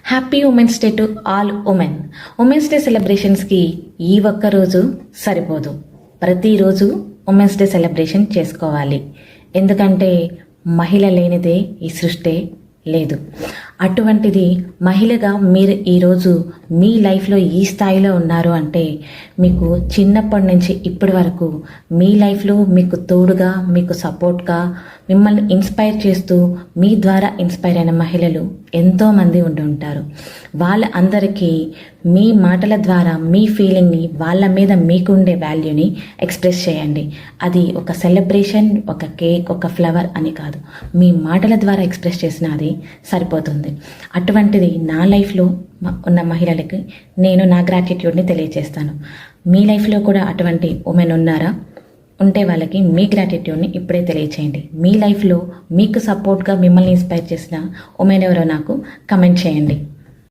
Happy women's day to all women. Women's day సెలబ్రేషన్స్కి ఈ ఒక్క రోజు సరిపోదు, ప్రతిరోజు ఉమెన్స్ డే సెలబ్రేషన్ చేసుకోవాలి. ఎందుకంటే మహిళ లేనిదే ఈ సృష్టి లేదు. అటువంటిది మహిళగా మీరు ఈరోజు మీ లైఫ్లో ఈ స్థాయిలో ఉన్నారు అంటే మీకు చిన్నప్పటి నుంచి ఇప్పటి వరకు మీ లైఫ్లో మీకు తోడుగా, మీకు సపోర్ట్గా, మిమ్మల్ని ఇన్స్పైర్ చేస్తూ మీ ద్వారా ఇన్స్పైర్ అయిన మహిళలు ఎంతోమంది ఉండి ఉంటారు. వాళ్ళ అందరికీ మీ మాటల ద్వారా మీ ఫీలింగ్ని, వాళ్ళ మీద మీకుండే వాల్యూని ఎక్స్ప్రెస్ చేయండి. అది ఒక సెలబ్రేషన్, ఒక కేక్, ఒక ఫ్లవర్ అని కాదు, మీ మాటల ద్వారా ఎక్స్ప్రెస్ చేసిన అది సరిపోతుంది. అటువంటిది నా లైఫ్లో ఉన్న మహిళలకి నేను నా గ్రాటిట్యూడ్ని తెలియజేస్తాను. మీ లైఫ్లో కూడా అటువంటి ఉమెన్ ఉన్నారా? ఉంటే వాళ్ళకి మీ గ్రాటిట్యూడ్ని ఇప్పుడే తెలియచేయండి. మీ లైఫ్లో మీకు సపోర్ట్గా మిమ్మల్ని ఇన్స్పైర్ చేసిన ఉమెన్ ఎవరో నాకు కమెంట్ చేయండి.